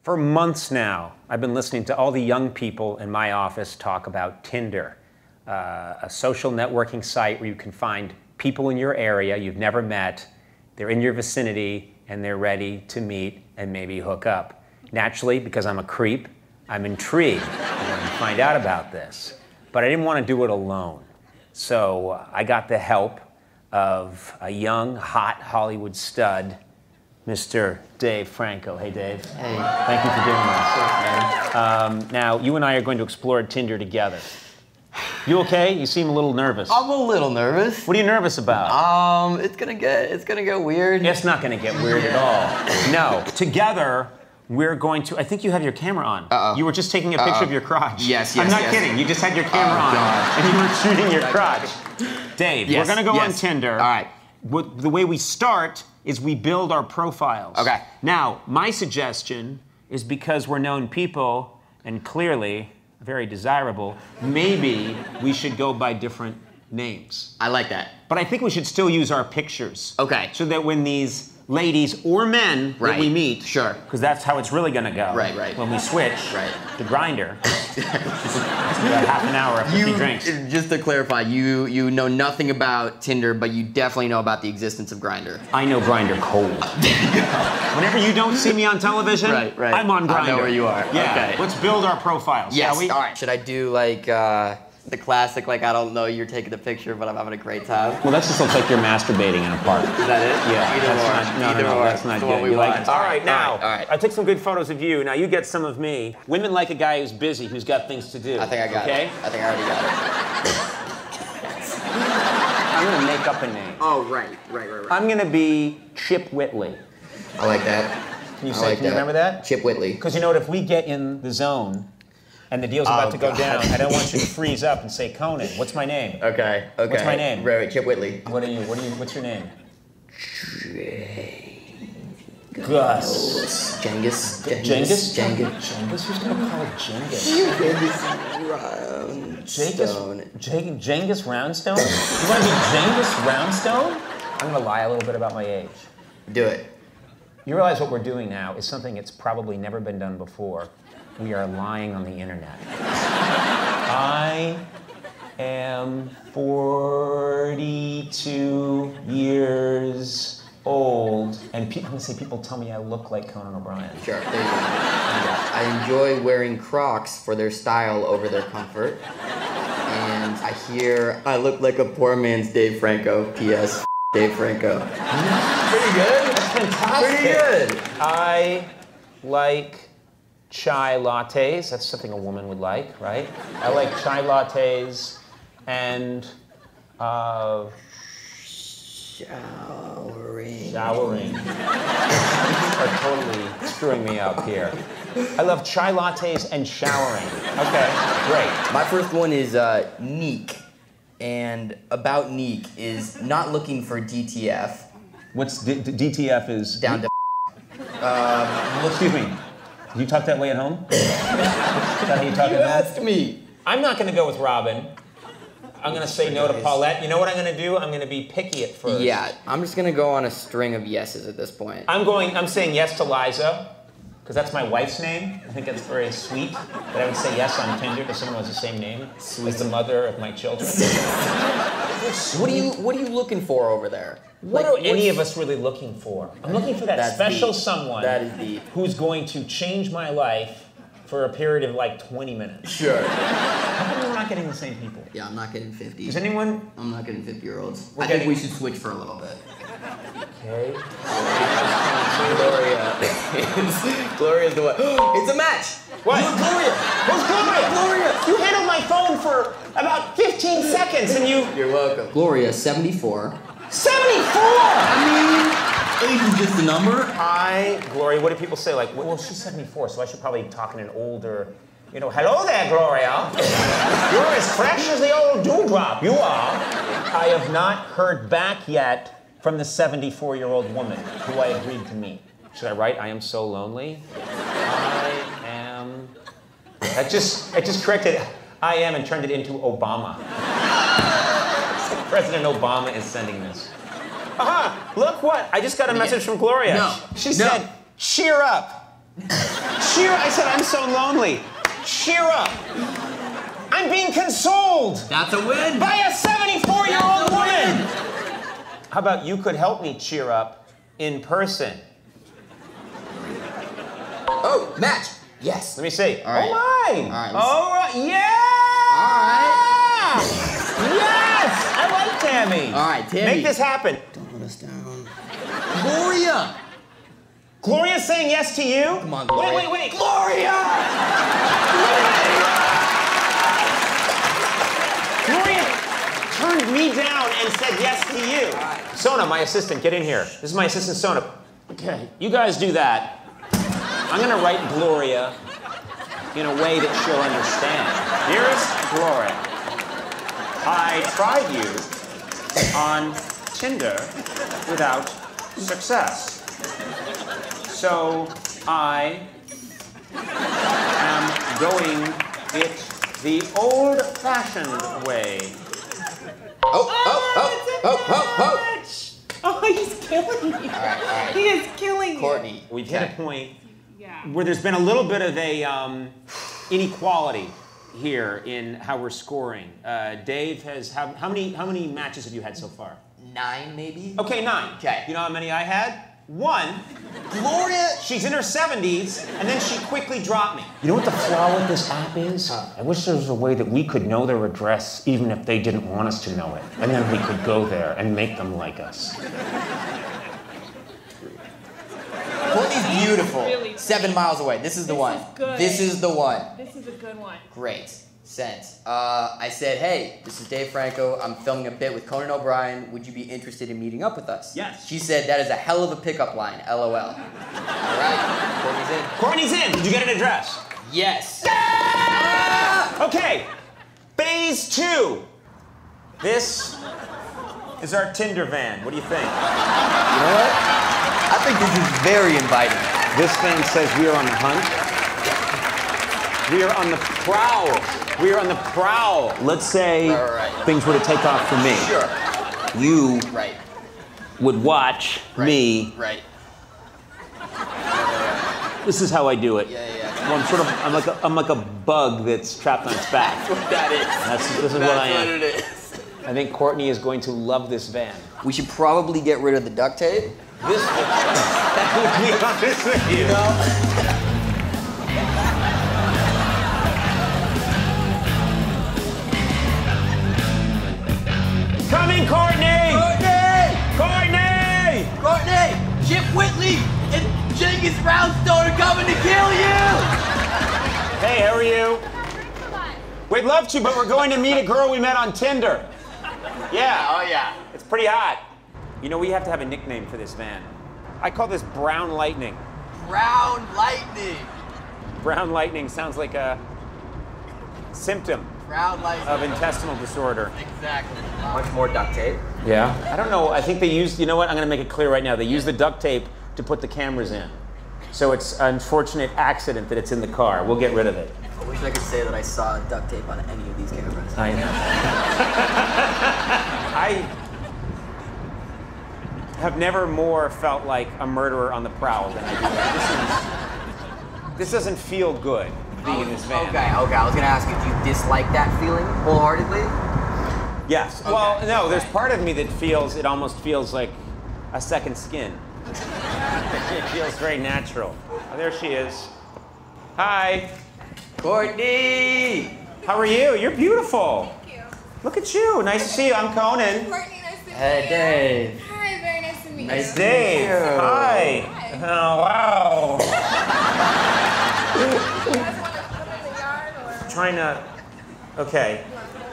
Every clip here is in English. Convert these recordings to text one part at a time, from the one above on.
For months now, I've been listening to all the young people in my office talk about Tinder, a social networking site where you can find people in your area you've never met, they're in your vicinity, and they're ready to meet and maybe hook up. Naturally, because I'm a creep, I'm intrigued. I want to find out about this. But I didn't want to do it alone. So I got the help of a young, hot Hollywood stud, Mr. Dave Franco. Hey, Dave. Hey. Thank you for doing this. Now, you and I are going to explore Tinder together. You okay? You seem a little nervous. I'm a little nervous. What are you nervous about? It's gonna get weird. It's not gonna get weird at all. No. Together, we're going to. I think you have your camera on. Uh-oh. You were just taking a picture of your crotch. Yes. I'm not kidding. You just had your camera on, and you were shooting your crotch. Dave, we're gonna go on Tinder. All right. The way we start is we build our profiles. Okay. Now, my suggestion is because we're known people, and clearly very desirable, maybe we should go by different names. I like that. But I think we should still use our pictures. Okay. So that when these ladies or men that we meet, sure, because that's how it's really gonna go. Right. When we switch to Grindr, it's about half an hour after 50 drinks. Just to clarify, you know nothing about Tinder, but you definitely know about the existence of Grindr. I know Grindr cold. Whenever you don't see me on television, I'm on Grindr. I know where you are. Yeah. Okay. Let's build our profiles. Yes. Shall we? All right. Should I do like the classic, like I don't know you're taking the picture, but I'm having a great time? Well, that's just looks like you're masturbating in a park. Is that it? Yeah. Either or. No, that's not good. You like, all right, now, all right. I took some good photos of you. Now you get some of me. Women like a guy who's busy, who's got things to do. I think I got it. I think I already got it. I'm gonna make up a name. Oh, right. I'm gonna be Chip Whitley. I like that. Can you say? Can you remember that? Chip Whitley. Because you know what? If we get in the zone, and the deal's about to go down, I don't want you to freeze up and say Conan. What's my name? Okay. What's my name? Right. Chip Whitley. What are you? What's your name? Gus. Cengiz. Who's gonna call it Cengiz? Cengiz Roundstone? You want to be Cengiz Roundstone? I'm gonna lie a little bit about my age. Do it. You realize what we're doing now is something that's probably never been done before. We are lying on the internet. I am 42 years old, and I'm gonna say people tell me I look like Conan O'Brien. Sure, there you go. I enjoy wearing Crocs for their style over their comfort. And I hear I look like a poor man's Dave Franco. P.S. Dave Franco. Pretty good. That's fantastic. Pretty good. I like chai lattes. That's something a woman would like, right? I like chai lattes and showering. Are totally screwing me up here. I love chai lattes and showering. Okay, great. My first one is Neek, and about Neek is not looking for DTF. What's DTF is? Down to excuse me. Do you talk that way at home? Is that how you talk at home? You asked me. I'm not going to go with Robin. I'm going to say no to Paulette. You know what I'm going to do? I'm going to be picky at first. Yeah, I'm just going to go on a string of yeses at this point. I'm saying yes to Liza, because that's my wife's name. I think that's very sweet. But I would say yes on Tinder to someone who has the same name as the mother of my children. What are you looking for over there? What are any of us really looking for? I'm looking for that special someone who's going to change my life for a period of like 20 minutes. Sure. How come we're not getting the same people? Yeah, I'm not getting 50. Is anyone? I'm not getting 50-year-olds. I think we should switch for a little bit. Okay. Gloria's the one. It's a match! What? Gloria! Who's Gloria? Gloria! You handled my phone for about 15 seconds and you... You're welcome. Gloria, 74. 74! I mean, age is just a number. Hi, Gloria. What do people say? Like, well, she's 74, so I should probably talk in an older... You know, hello there, Gloria. You're as fresh as the old dewdrop. You are. I have not heard back yet from the 74-year-old woman who I agreed to meet. Should I write, I am so lonely? I am... I just corrected I am and turned it into Obama. President Obama is sending this. Aha! Look what! I just got a message from Gloria. No. She said, cheer up. Cheer up. I said, I'm so lonely. Cheer up. I'm being consoled. That's a win. By a 74-year-old woman. How about you could help me cheer up in person? Oh, match. Yes. Let me see. All right. Oh, my. All right. All right. Yeah. All right. Yes. I like Tammy. All right, Tammy. Make this happen. Don't let us down. Gloria. Gloria's saying yes to you? Come on, Gloria. Wait. Gloria! Gloria turned me down and said yes to you. Right. Sona, my assistant, get in here. This is my assistant, Sona. Okay, you guys do that. I'm gonna write Gloria in a way that she'll understand. Dearest Gloria, I tried you on Tinder without success. So I am going it the old-fashioned way. Oh. Oh, he's killing you. All right. He is killing you. Courtney. We've hit a point where there's been a little bit of a inequality here in how we're scoring. Dave has, how many matches have you had so far? 9, maybe? Okay, 9. Okay. You know how many I had? 1. Gloria, she's in her 70s, and then she quickly dropped me. You know what the flaw with this app is? I wish there was a way that we could know their address even if they didn't want us to know it. And then we could go there and make them like us. Courtney's beautiful. Really 7 miles away. This is the one. Good. This is the one. This is a good one. Great. Sent. I said, hey, this is Dave Franco. I'm filming a bit with Conan O'Brien. Would you be interested in meeting up with us? Yes. She said, that is a hell of a pickup line. LOL. All right. Courtney's in. Courtney's in. Did you get an address? Yes. Okay. Phase 2. This is our Tinder van. What do you think? You know what? I think this is very inviting. This van says we are on the hunt. We are on the prowl. We are on the prowl. Let's say things were to take off for me. Sure. You would watch me. Right. This is how I do it. Yeah. Well, I'm like a bug that's trapped on its back. That's what that is. This is what I am. That's what it is. I think Courtney is going to love this van. We should probably get rid of the duct tape. This would be honest with you. Coming, Courtney! Courtney! Chip Whitley and Jenkins Brownstone are coming to kill you! Hey, how are you? We'd love to, but we're going to meet a girl we met on Tinder. Yeah. Oh, yeah. It's pretty hot. You know, we have to have a nickname for this van. I call this Brown Lightning. Brown Lightning. Brown Lightning sounds like a symptom of intestinal disorder. Exactly. Much more duct tape. Yeah. I don't know. I think they used, you know what? I'm going to make it clear right now. They used the duct tape to put the cameras in. So it's an unfortunate accident that it's in the car. We'll get rid of it. I wish I could say that I saw duct tape on any of these cameras. I know. I have never more felt like a murderer on the prowl than I do. This doesn't feel good, being in this van. Okay. I was gonna ask you, do you dislike that feeling wholeheartedly? Yes. Okay. Well, no, there's part of me that feels, it almost feels like a second skin. It feels very natural. Oh, there she is. Hi. Courtney! How are you? You're beautiful. Thank you. Look at you. Nice to see you. I'm Conan. Courtney, nice to meet you. Hey, Dave. Hi, very nice to meet you. Nice Dave. Hi. Oh, wow. You guys want to put in the yard or? Trying to. Okay.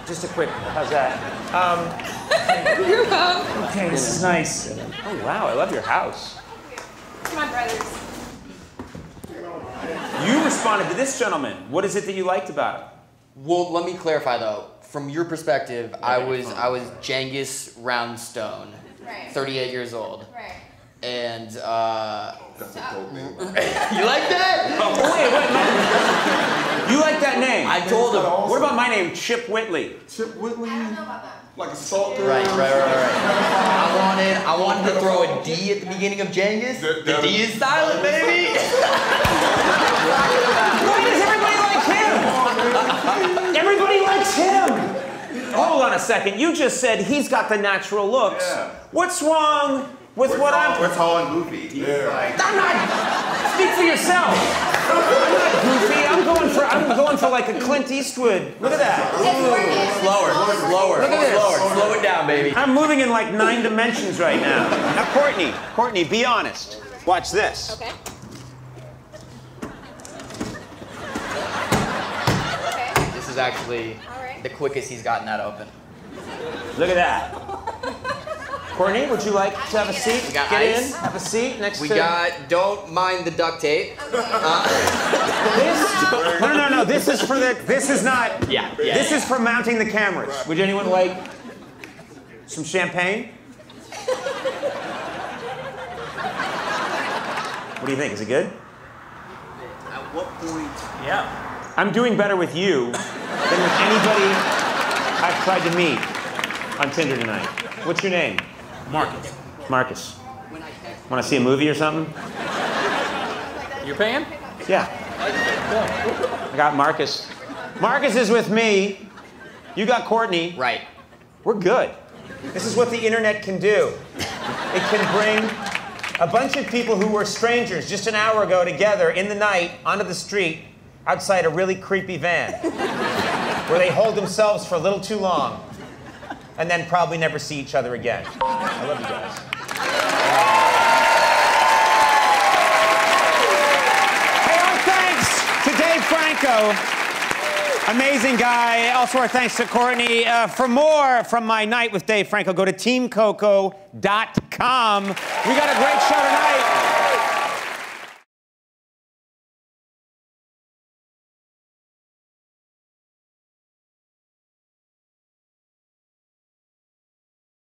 Just a quick. How's that? You're welcome. Okay, this is nice. Oh wow, I love your house. It's my brother's. You responded to this gentleman. What is it that you liked about him? Well, let me clarify though. From your perspective, I was Genghis Roundstone, Right. 38 years old, Right. and you like that? Oh, wait. You like that name? I told him. What about my name, Chip Whitley? Chip Whitley? I don't know about that. Like a salt. Right. I wanted to throw a D at the beginning of Genghis. The D is silent, baby. on a second. You just said he's got the natural looks. Yeah. What's wrong with I'm... We're tall and goofy. Yeah. I'm not... Speak for yourself. I'm not goofy. I'm going for like a Clint Eastwood. Look at that. Slower. Look at this. Slow it down, baby. I'm moving in like 9 dimensions right now. Now, Courtney, be honest. Watch this. Okay. This is actually the quickest he's gotten that open. Look at that. Courtney, would you like to have a seat? We got Get ice. in, have a seat next We to... got, don't mind the duct tape. No, this is for the, this is not... This is for mounting the cameras. Would anyone like some champagne? What do you think, is it good? At what point? Yeah. I'm doing better with you than with anybody I've tried to meet on Tinder tonight. What's your name? Marcus. Marcus. Want to see a movie or something? You're paying? Yeah. I got Marcus. Marcus is with me. You got Courtney. Right. We're good. This is what the internet can do. It can bring a bunch of people who were strangers just an hour ago together in the night onto the street outside a really creepy van where they hold themselves for a little too long and then probably never see each other again. I love you guys. Hey, our thanks to Dave Franco. Amazing guy. Also, our thanks to Courtney. For more from my night with Dave Franco, go to teamcoco.com. We got a great show tonight.